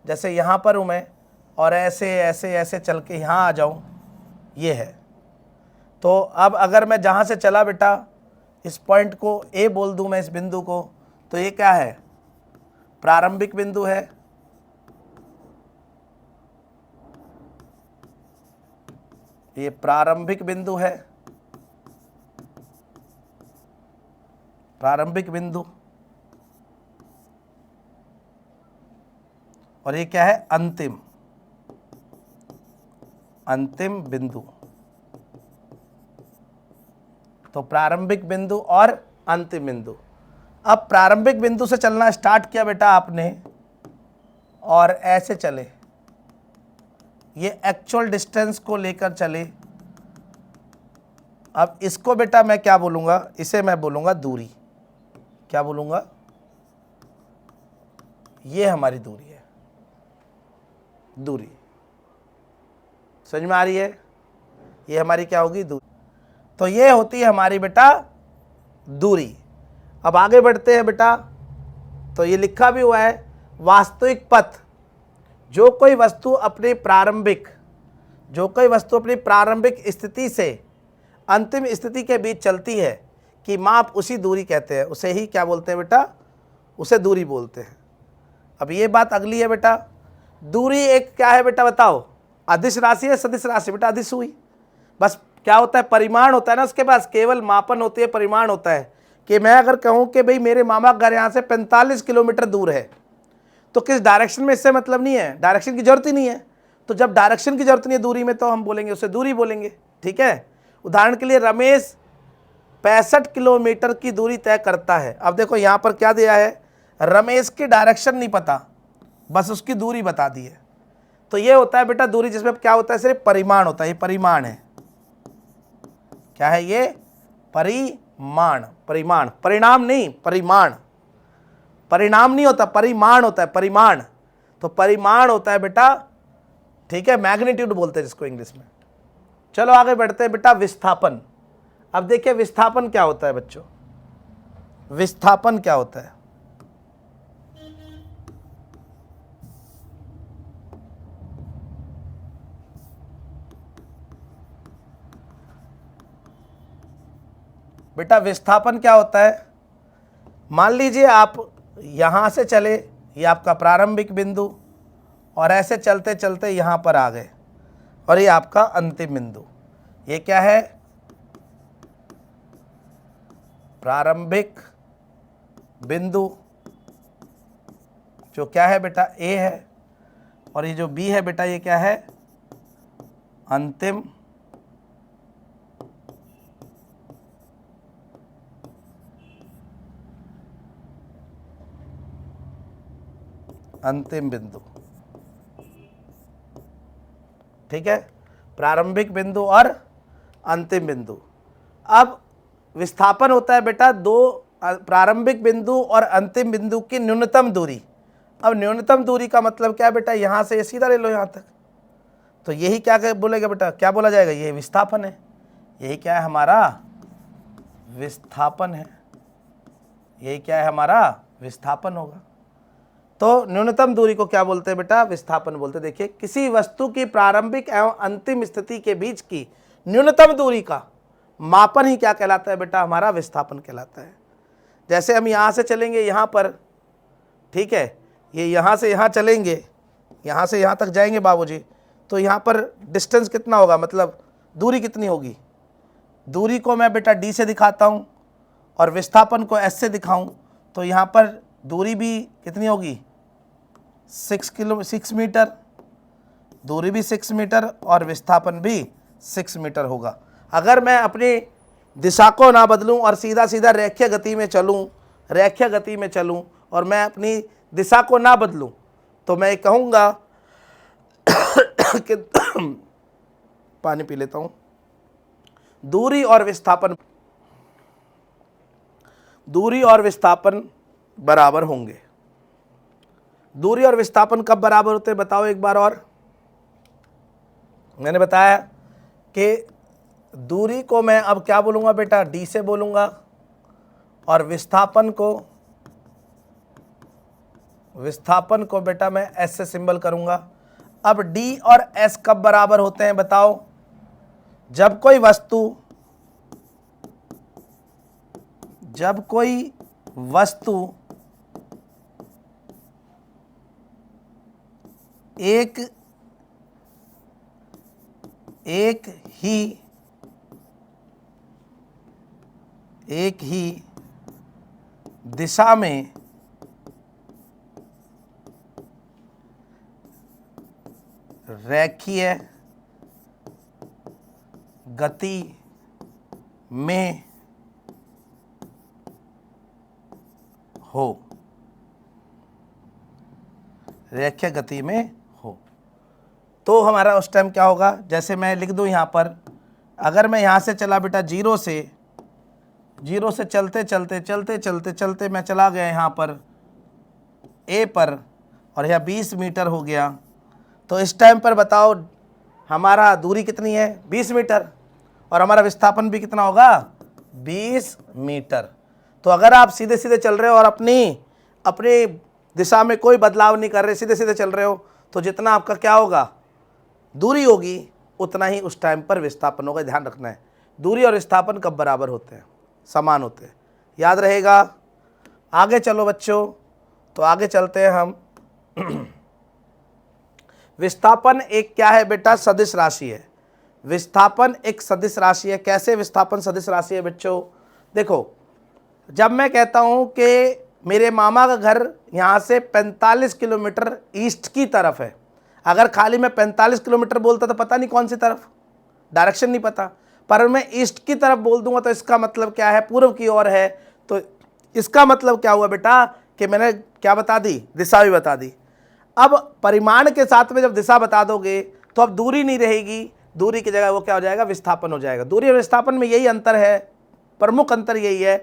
जैसे यहाँ पर हूँ मैं और ऐसे ऐसे ऐसे चल के यहाँ आ जाऊँ, ये है। तो अब अगर मैं जहाँ से चला बेटा, इस पॉइंट को ए बोल दूँ मैं, इस बिंदु को, तो ये क्या है, प्रारंभिक बिंदु है। ये प्रारंभिक बिंदु है, प्रारंभिक बिंदु। और ये क्या है, अंतिम बिंदु। तो प्रारंभिक बिंदु और अंतिम बिंदु। अब प्रारंभिक बिंदु से चलना स्टार्ट किया बेटा आपने और ऐसे चले, ये एक्चुअल डिस्टेंस को लेकर चले। अब इसको बेटा मैं क्या बोलूँगा, इसे मैं बोलूँगा दूरी। क्या बोलूँगा, ये हमारी दूरी है, दूरी। समझ में आ रही है, ये हमारी क्या होगी, दूरी। तो ये होती है हमारी बेटा दूरी। अब आगे बढ़ते हैं बेटा। तो ये लिखा भी हुआ है, वास्तविक पथ, जो कोई वस्तु अपनी प्रारंभिक स्थिति से अंतिम स्थिति के बीच चलती है कि माप उसी दूरी कहते हैं, उसे ही क्या बोलते हैं बेटा, उसे दूरी बोलते हैं। अब ये बात अगली है बेटा, दूरी एक क्या है बेटा, बताओ, अदिश राशि है सदिश राशि बेटा, अदिश हुई। बस क्या होता है, परिमाण होता है ना, उसके पास केवल मापन होती है, परिमाण होता है। कि मैं अगर कहूँ कि भाई मेरे मामा का घर यहाँ से 45 किलोमीटर दूर है, तो किस डायरेक्शन में, इससे मतलब नहीं है, डायरेक्शन की जरूरत ही नहीं है। तो जब डायरेक्शन की जरूरत नहीं है दूरी में, तो हम बोलेंगे उसे दूरी बोलेंगे। ठीक है। उदाहरण के लिए रमेश 65 किलोमीटर की दूरी तय करता है। अब देखो यहाँ पर क्या दिया है, रमेश की डायरेक्शन नहीं पता, बस उसकी दूरी बता दी है। तो ये होता है बेटा दूरी, जिसमें क्या होता है, सिर्फ परिमाण होता है। ये परिमाण है, क्या है ये, परिमाण। परिणाम नहीं, परिमाण। परिणाम नहीं होता, परिमाण होता है, परिमाण। तो परिमाण होता है बेटा, ठीक है, मैग्नीट्यूड बोलते हैं जिसको इंग्लिश में। चलो आगे बढ़ते हैं बेटा, विस्थापन। अब देखिए विस्थापन क्या होता है बच्चों, विस्थापन क्या होता है। बेटा विस्थापन क्या होता है, मान लीजिए आप यहाँ से चले, ये आपका प्रारंभिक बिंदु, और ऐसे चलते चलते यहाँ पर आ गए, और ये आपका अंतिम बिंदु। ये क्या है, प्रारंभिक बिंदु, जो क्या है बेटा ए है, और ये जो बी है बेटा ये क्या है, अंतिम बिंदु। ठीक है, प्रारंभिक बिंदु और अंतिम बिंदु। अब विस्थापन होता है बेटा दो, प्रारंभिक बिंदु और अंतिम बिंदु की न्यूनतम दूरी। अब न्यूनतम दूरी का मतलब क्या है बेटा, यहाँ से ये सीधा ले लो यहाँ तक, तो यही क्या बोलेगा बेटा, क्या बोला जाएगा, ये विस्थापन है। यही क्या है हमारा, विस्थापन है। यही क्या है हमारा, विस्थापन होगा। तो न्यूनतम दूरी को क्या बोलते हैं बेटा, विस्थापन बोलते हैं। देखिए किसी वस्तु की प्रारंभिक एवं अंतिम स्थिति के बीच की न्यूनतम दूरी का मापन ही क्या कहलाता है बेटा, हमारा विस्थापन कहलाता है। जैसे हम यहाँ से चलेंगे यहाँ पर, ठीक है, ये यहाँ से यहाँ चलेंगे, यहाँ से यहाँ तक जाएंगे बाबूजी, तो यहाँ पर डिस्टेंस कितना होगा, मतलब दूरी कितनी होगी। दूरी को मैं बेटा डी से दिखाता हूँ और विस्थापन को एस से दिखाऊँ, तो यहाँ पर दूरी भी कितनी होगी 6 मीटर, दूरी भी 6 मीटर और विस्थापन भी 6 मीटर होगा। अगर मैं अपनी दिशा को ना बदलूं और सीधा सीधा रेखीय गति में चलूं और मैं अपनी दिशा को ना बदलूं तो मैं कहूँगा कि पानी पी लेता हूँ, दूरी और विस्थापन बराबर होंगे। दूरी और विस्थापन कब बराबर होते हैं बताओ एक बार और। मैंने बताया कि दूरी को मैं अब क्या बोलूँगा बेटा, डी से बोलूँगा, और विस्थापन को बेटा मैं एस से सिंबल करूँगा। अब डी और एस कब बराबर होते हैं बताओ, जब कोई वस्तु एक ही दिशा में रेखीय गति में हो, तो हमारा उस टाइम क्या होगा, जैसे मैं लिख दूं यहाँ पर, अगर मैं यहाँ से चला बेटा जीरो से चलते मैं चला गया यहाँ पर ए पर और यह 20 मीटर हो गया, तो इस टाइम पर बताओ हमारा दूरी कितनी है 20 मीटर और हमारा विस्थापन भी कितना होगा 20 मीटर। तो अगर आप सीधे सीधे चल रहे हो और अपनी दिशा में कोई बदलाव नहीं कर रहे, सीधे सीधे चल रहे हो, तो जितना आपका क्या होगा दूरी होगी उतना ही उस टाइम पर विस्थापन होगा। ध्यान रखना है दूरी और विस्थापन कब बराबर होते हैं, समान होते हैं, याद रहेगा। आगे चलो बच्चों, तो आगे चलते हैं हम। विस्थापन एक क्या है बेटा, सदिश राशि है। विस्थापन एक सदिश राशि है। कैसे विस्थापन सदिश राशि है बच्चों, देखो जब मैं कहता हूं कि मेरे मामा का घर यहाँ से 45 किलोमीटर ईस्ट की तरफ है, अगर खाली मैं 45 किलोमीटर बोलता तो पता नहीं कौन सी तरफ, डायरेक्शन नहीं पता, पर मैं ईस्ट की तरफ बोल दूंगा तो इसका मतलब क्या है, पूर्व की ओर है, तो इसका मतलब क्या हुआ बेटा कि मैंने क्या बता दी, दिशा भी बता दी। अब परिमाण के साथ में जब दिशा बता दोगे तो अब दूरी नहीं रहेगी, दूरी की जगह वो क्या हो जाएगा, विस्थापन हो जाएगा। दूरी और विस्थापन में यही अंतर है, प्रमुख अंतर यही है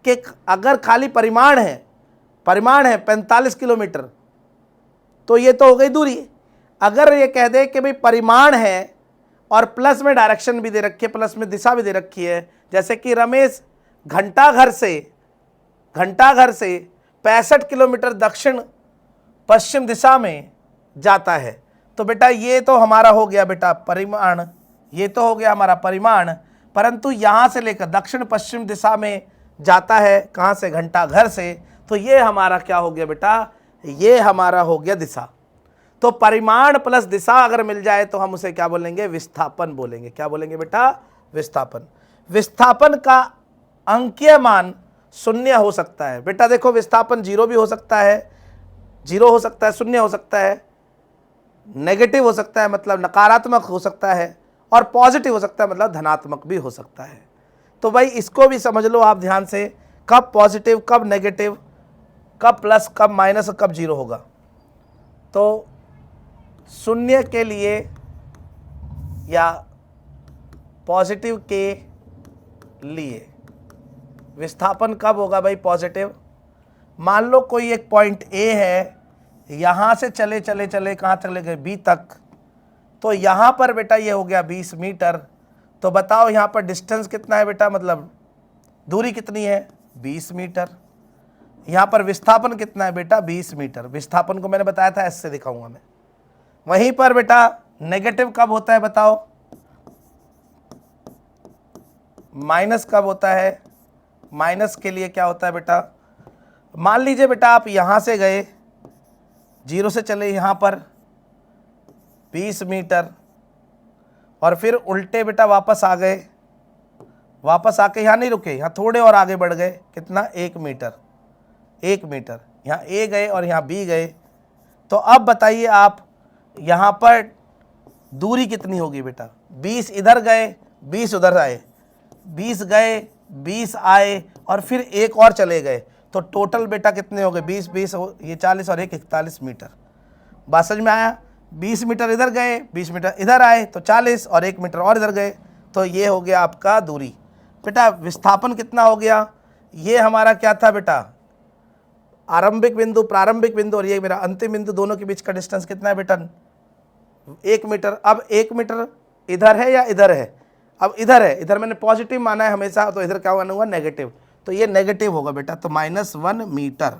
कि अगर खाली परिमाण है 45 किलोमीटर तो ये तो हो गई दूरी। अगर ये कह दे कि भाई परिमाण है और प्लस में डायरेक्शन भी दे रखी है, प्लस में दिशा भी दे रखी है, जैसे कि रमेश घंटाघर से 65 किलोमीटर दक्षिण पश्चिम दिशा में जाता है, तो बेटा ये तो हमारा हो गया बेटा परिमाण, ये तो हो गया हमारा परिमाण, परंतु यहाँ से लेकर दक्षिण पश्चिम दिशा में जाता है, कहाँ से, घंटाघर से, तो ये हमारा क्या हो गया बेटा, ये हमारा हो गया दिशा। तो परिमाण प्लस दिशा अगर मिल जाए तो हम उसे क्या बोलेंगे, विस्थापन बोलेंगे। क्या बोलेंगे बेटा, विस्थापन। विस्थापन का अंकीय मान 0 हो सकता है बेटा, देखो विस्थापन 0 भी हो सकता है, 0 हो सकता है, 0 हो सकता है, नेगेटिव हो सकता है मतलब नकारात्मक हो सकता है, और पॉजिटिव हो सकता है मतलब धनात्मक भी हो सकता है। तो भाई इसको भी समझ लो आप ध्यान से, कब पॉजिटिव, कब नेगेटिव, कब प्लस, कब माइनस, कब 0 होगा। तो 0 के लिए या पॉजिटिव के लिए विस्थापन कब होगा भाई, पॉजिटिव। मान लो कोई एक पॉइंट ए है, यहाँ से चले कहाँ चले गए, बी तक, तो यहाँ पर बेटा ये हो गया 20 मीटर। तो बताओ यहाँ पर डिस्टेंस कितना है बेटा, मतलब दूरी कितनी है 20 मीटर। यहाँ पर विस्थापन कितना है बेटा 20 मीटर। विस्थापन को मैंने बताया था, ऐसे दिखाऊंगा मैं। वहीं पर बेटा नेगेटिव कब होता है बताओ, माइनस कब होता है। माइनस के लिए क्या होता है बेटा, मान लीजिए बेटा आप यहाँ से गए, 0 से चले यहाँ पर 20 मीटर और फिर उल्टे बेटा वापस आ गए, वापस आके यहाँ नहीं रुके, यहाँ थोड़े और आगे बढ़ गए, कितना 1 मीटर। 1 मीटर, यहाँ ए गए और यहाँ बी गए, तो अब बताइए आप यहाँ पर दूरी कितनी होगी बेटा? 20 इधर गए, 20 उधर आए, 20 गए, 20 आए और फिर एक और चले गए, तो टोटल बेटा कितने हो गए? 20 20 ये 40 और 1 41 मीटर। बात समझ में आया? 20 मीटर इधर गए, 20 मीटर इधर आए, तो 40 और 1 मीटर और इधर गए, तो ये हो गया आपका दूरी। बेटा विस्थापन कितना हो गया? ये हमारा क्या था बेटा? आरंभिक बिंदु, प्रारंभिक बिंदु, और ये मेरा अंतिम बिंदु, दोनों के बीच का डिस्टेंस कितना है बेटा? 1 मीटर। अब 1 मीटर इधर है या इधर है? अब इधर है, इधर मैंने पॉजिटिव माना है हमेशा, तो इधर क्या माना हुआ? नेगेटिव, तो ये नेगेटिव होगा बेटा, तो -1 मीटर।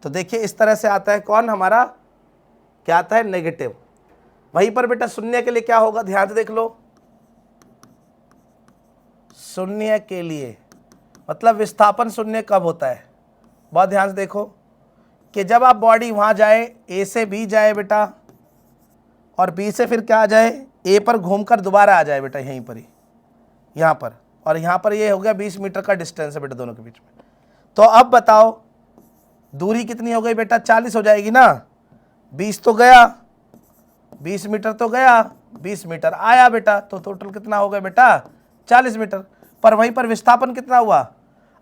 तो देखिए इस तरह से आता है कौन हमारा, क्या आता है? नेगेटिव। वहीं पर बेटा शून्य के लिए क्या होगा? ध्यान से देख लो, शून्य के लिए मतलब विस्थापन शून्य कब होता है? बहुत ध्यान से देखो कि जब आप बॉडी वहां जाए, ए से बी जाए बेटा, और बी से फिर क्या आ जाए? ए पर घूमकर दोबारा आ जाए बेटा, यहीं पर ही, यहाँ पर, और यहाँ पर ये हो गया 20 मीटर का डिस्टेंस है बेटा दोनों के बीच में। तो अब बताओ दूरी कितनी हो गई बेटा? 40 हो जाएगी ना। 20 तो गया, 20 मीटर तो गया, 20 मीटर आया बेटा, तो टोटल कितना हो गया बेटा? 40 मीटर। पर वहीं पर विस्थापन कितना हुआ?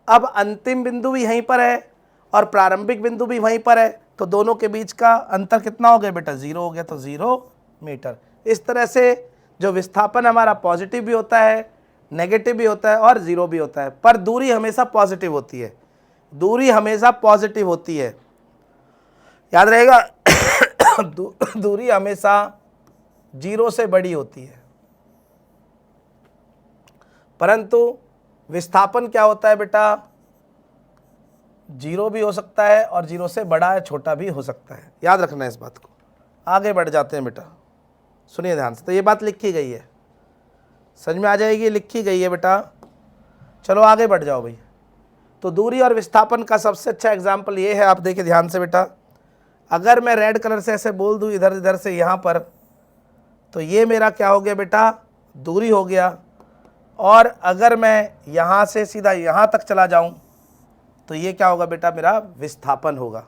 अब अंतिम बिंदु भी यहीं पर है और प्रारंभिक बिंदु भी वहीं पर है, तो दोनों के बीच का अंतर कितना हो गया बेटा? 0 हो गया, तो 0 मीटर। इस तरह से जो विस्थापन हमारा पॉजिटिव भी होता है, नेगेटिव भी होता है और 0 भी होता है, पर दूरी हमेशा पॉजिटिव होती है, दूरी हमेशा पॉजिटिव होती है, याद रहेगा। दूरी हमेशा 0 से बड़ी होती है, परंतु विस्थापन क्या होता है बेटा? 0 भी हो सकता है और 0 से बड़ा या छोटा भी हो सकता है, याद रखना है इस बात को। आगे बढ़ जाते हैं बेटा, सुनिए ध्यान से। तो ये बात लिखी गई है, समझ में आ जाएगी, लिखी गई है बेटा। चलो आगे बढ़ जाओ भैया। तो दूरी और विस्थापन का सबसे अच्छा एग्जाम्पल ये है, आप देखिए ध्यान से बेटा। अगर मैं रेड कलर से ऐसे बोल दूँ इधर इधर से यहाँ पर, तो ये मेरा क्या हो गया बेटा? दूरी हो गया। और अगर मैं यहाँ से सीधा यहाँ तक चला जाऊँ तो ये क्या होगा बेटा? मेरा विस्थापन होगा।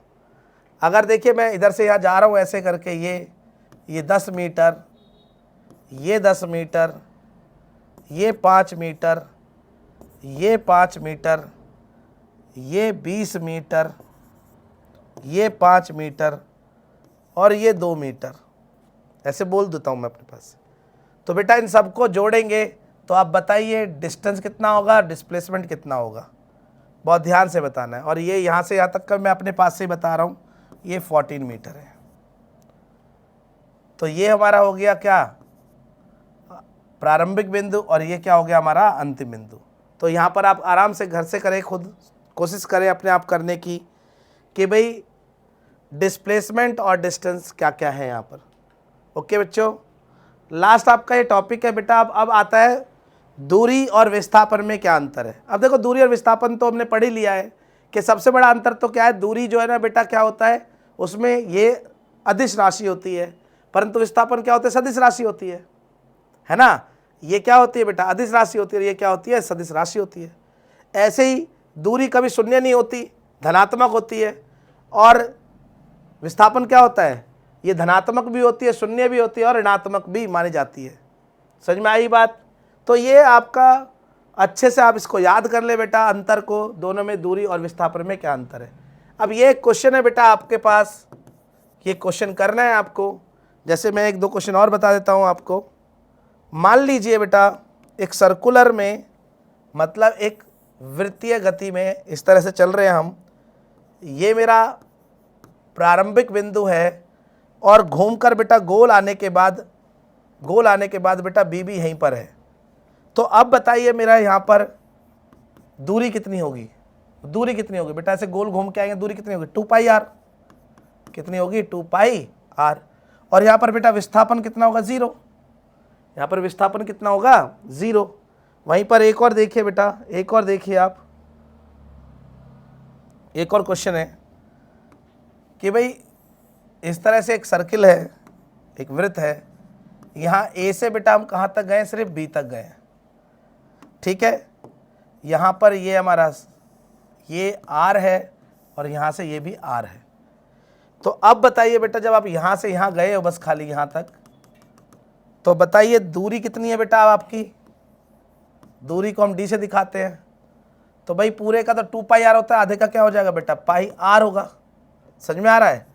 अगर देखिए मैं इधर से यहाँ जा रहा हूँ ऐसे करके, ये 10 मीटर, ये 10 मीटर, ये 5 मीटर, ये 5 मीटर, ये 20 मीटर, ये 5 मीटर और ये 2 मीटर, ऐसे बोल देता हूँ मैं अपने पास। तो बेटा इन सबको जोड़ेंगे तो आप बताइए डिस्टेंस कितना होगा, डिस्प्लेसमेंट कितना होगा? बहुत ध्यान से बताना है। और ये यहाँ से यहाँ तक का मैं अपने पास से ही बता रहा हूँ, ये 14 मीटर है। तो ये हमारा हो गया क्या? प्रारंभिक बिंदु, और ये क्या हो गया? हमारा अंतिम बिंदु। तो यहाँ पर आप आराम से घर से करें, खुद कोशिश करें अपने आप करने की कि भाई डिस्प्लेसमेंट और डिस्टेंस क्या क्या है यहाँ पर। ओके बच्चों, लास्ट आपका ये टॉपिक है बेटा। अब आता है दूरी और विस्थापन में क्या अंतर है। अब देखो दूरी और विस्थापन तो हमने पढ़ ही लिया है कि सबसे बड़ा अंतर तो क्या है? दूरी जो है ना बेटा क्या होता है, उसमें ये अदिश राशि होती है, परंतु विस्थापन क्या होता है? सदिश राशि होती है ना। ये क्या होती है बेटा? अदिश राशि होती है, ये क्या होती है? सदिश राशि होती है। ऐसे ही दूरी कभी शून्य नहीं होती, धनात्मक होती है, और विस्थापन क्या होता है? ये धनात्मक भी होती है, शून्य भी होती है और ऋणात्मक भी मानी जाती है। समझ में आई बात? तो ये आपका अच्छे से आप इसको याद कर ले बेटा, अंतर को, दोनों में दूरी और विस्थापन में क्या अंतर है। अब ये एक क्वेश्चन है बेटा आपके पास, ये क्वेश्चन करना है आपको। जैसे मैं 1-2 क्वेश्चन और बता देता हूँ आपको। मान लीजिए बेटा एक सर्कुलर में, मतलब एक वृत्तीय गति में इस तरह से चल रहे हैं हम, ये मेरा प्रारंभिक बिंदु है और घूमकर बेटा गोल आने के बाद बेटा बी भी यहीं पर है। तो अब बताइए मेरा यहाँ पर दूरी कितनी होगी? दूरी कितनी होगी बेटा? ऐसे गोल घूम के आएंगे, दूरी कितनी होगी? 2πr। कितनी होगी? 2πr। और यहाँ पर बेटा विस्थापन कितना होगा? 0। यहाँ पर विस्थापन कितना होगा? 0। वहीं पर एक और देखिए बेटा, एक और देखिए आप, एक और क्वेश्चन है कि भाई इस तरह से एक सर्किल है, एक वृत्त है, यहाँ ए से बेटा हम कहाँ तक गए? सिर्फ बी तक गए, ठीक है। यहाँ पर ये हमारा ये आर है, और यहाँ से ये भी r है। तो अब बताइए बेटा, जब आप यहाँ से यहाँ गए हो बस खाली यहाँ तक, तो बताइए दूरी कितनी है बेटा। अब आपकी दूरी को हम d से दिखाते हैं, तो भाई पूरे का तो 2 पाई r होता है, आधे का क्या हो जाएगा बेटा, पाई r होगा। समझ में आ रहा है।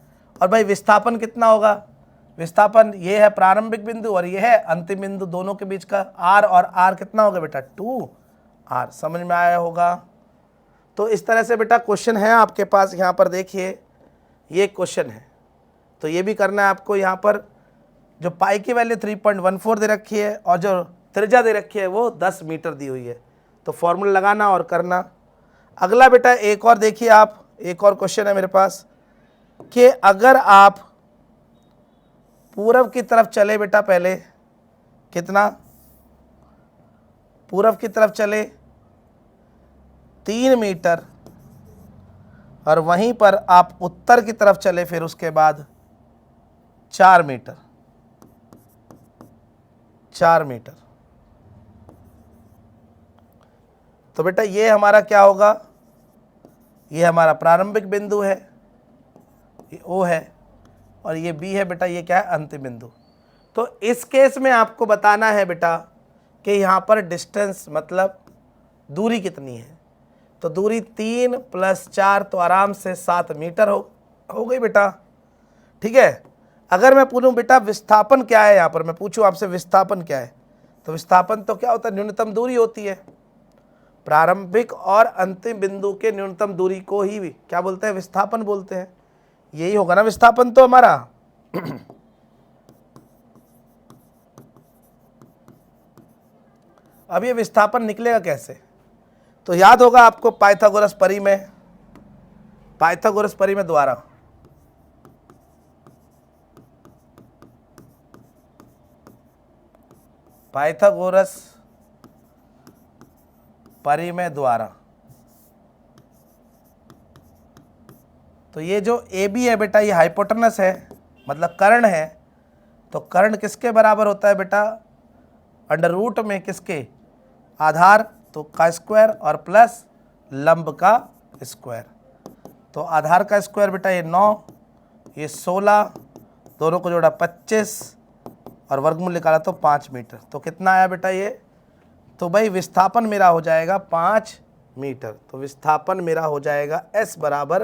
और भाई विस्थापन कितना होगा, विस्थापन ये है प्रारंभिक बिंदु और ये है अंतिम बिंदु, दोनों के बीच का r, और r कितना होगा बेटा 2r। समझ में आया होगा। तो इस तरह से बेटा क्वेश्चन है आपके पास। यहाँ पर देखिए ये क्वेश्चन है, तो ये भी करना है आपको। यहाँ पर जो पाई की वैल्यू 3.14 दे रखी है और जो त्रिज्या दे रखी है वो 10 मीटर दी हुई है। तो फॉर्मूला लगाना और करना। अगला बेटा एक और देखिए आप, एक और क्वेश्चन है मेरे पास कि अगर आप पूरब की तरफ चले बेटा, पहले कितना, पूरब की तरफ चले 3 मीटर और वहीं पर आप उत्तर की तरफ चले फिर उसके बाद 4 मीटर, 4 मीटर। तो बेटा ये हमारा क्या होगा, ये हमारा प्रारंभिक बिंदु है, ये O है, और ये B है बेटा, ये क्या है अंतिम बिंदु। तो इस केस में आपको बताना है बेटा कि यहाँ पर डिस्टेंस मतलब दूरी कितनी है। तो दूरी 3 + 4 तो आराम से 7 मीटर हो गई बेटा। ठीक है। अगर मैं पूछूं बेटा विस्थापन क्या है, यहाँ पर मैं पूछूं आपसे विस्थापन क्या है, तो विस्थापन तो क्या होता है, न्यूनतम दूरी होती है। प्रारंभिक और अंतिम बिंदु के न्यूनतम दूरी को ही क्या बोलते हैं, विस्थापन बोलते हैं। यही होगा ना विस्थापन तो हमारा। अब ये विस्थापन निकलेगा कैसे, तो याद होगा आपको पाइथागोरस परिमेय, पाइथागोरस परिमेय द्वारा। पाइथागोरस परिमेय द्वारा। तो ये जो ए बी है बेटा, ये हाइपोटेनस है मतलब कर्ण है। तो कर्ण किसके बराबर होता है बेटा, अंडर रूट में किसके, आधार तो का स्क्वायर और प्लस लंब का स्क्वायर। तो आधार का स्क्वायर बेटा ये 9, ये 16, दोनों को जोड़ा 25 और वर्गमूल निकाला तो 5 मीटर। तो कितना आया बेटा ये, तो भाई विस्थापन मेरा हो जाएगा 5 मीटर। तो विस्थापन मेरा हो जाएगा S बराबर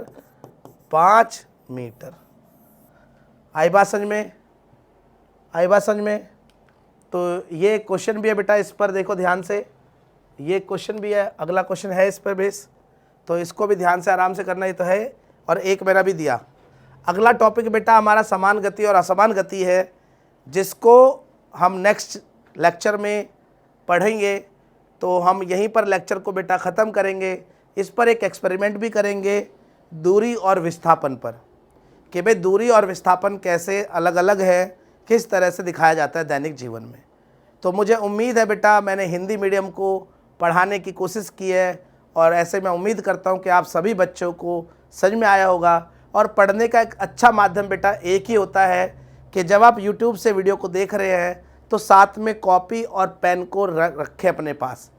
5 मीटर। आई बात समझ में, आई बात समझ में। तो ये क्वेश्चन भी है बेटा, इस पर देखो ध्यान से, ये क्वेश्चन भी है, अगला क्वेश्चन है इस पर बेस, तो इसको भी ध्यान से आराम से करना ही तो है। और एक मैंने भी दिया। अगला टॉपिक बेटा हमारा समान गति और असमान गति है, जिसको हम नेक्स्ट लेक्चर में पढ़ेंगे। तो हम यहीं पर लेक्चर को बेटा ख़त्म करेंगे। इस पर एक एक्सपेरिमेंट भी करेंगे दूरी और विस्थापन पर, कि भाई दूरी और विस्थापन कैसे अलग अलग है, किस तरह से दिखाया जाता है दैनिक जीवन में। तो मुझे उम्मीद है बेटा मैंने हिंदी मीडियम को पढ़ाने की कोशिश की है, और ऐसे मैं उम्मीद करता हूँ कि आप सभी बच्चों को समझ में आया होगा। और पढ़ने का एक अच्छा माध्यम बेटा एक ही होता है कि जब आप YouTube से वीडियो को देख रहे हैं तो साथ में कॉपी और पेन को रखें अपने पास,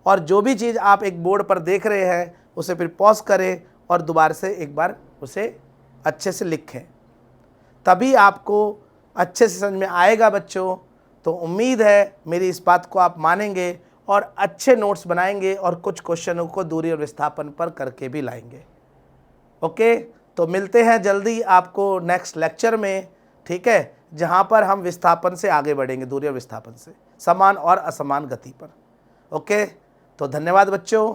और जो भी चीज़ आप एक बोर्ड पर देख रहे हैं उसे फिर पॉज करें और दोबारा से एक बार उसे अच्छे से लिखें, तभी आपको अच्छे से समझ में आएगा बच्चों। तो उम्मीद है मेरी इस बात को आप मानेंगे और अच्छे नोट्स बनाएंगे और कुछ क्वेश्चनों को दूरी और विस्थापन पर करके भी लाएंगे। ओके, तो मिलते हैं जल्दी आपको नेक्स्ट लेक्चर में, ठीक है, जहां पर हम विस्थापन से आगे बढ़ेंगे, दूरी और विस्थापन से, समान और असमान गति पर। ओके, तो धन्यवाद बच्चों।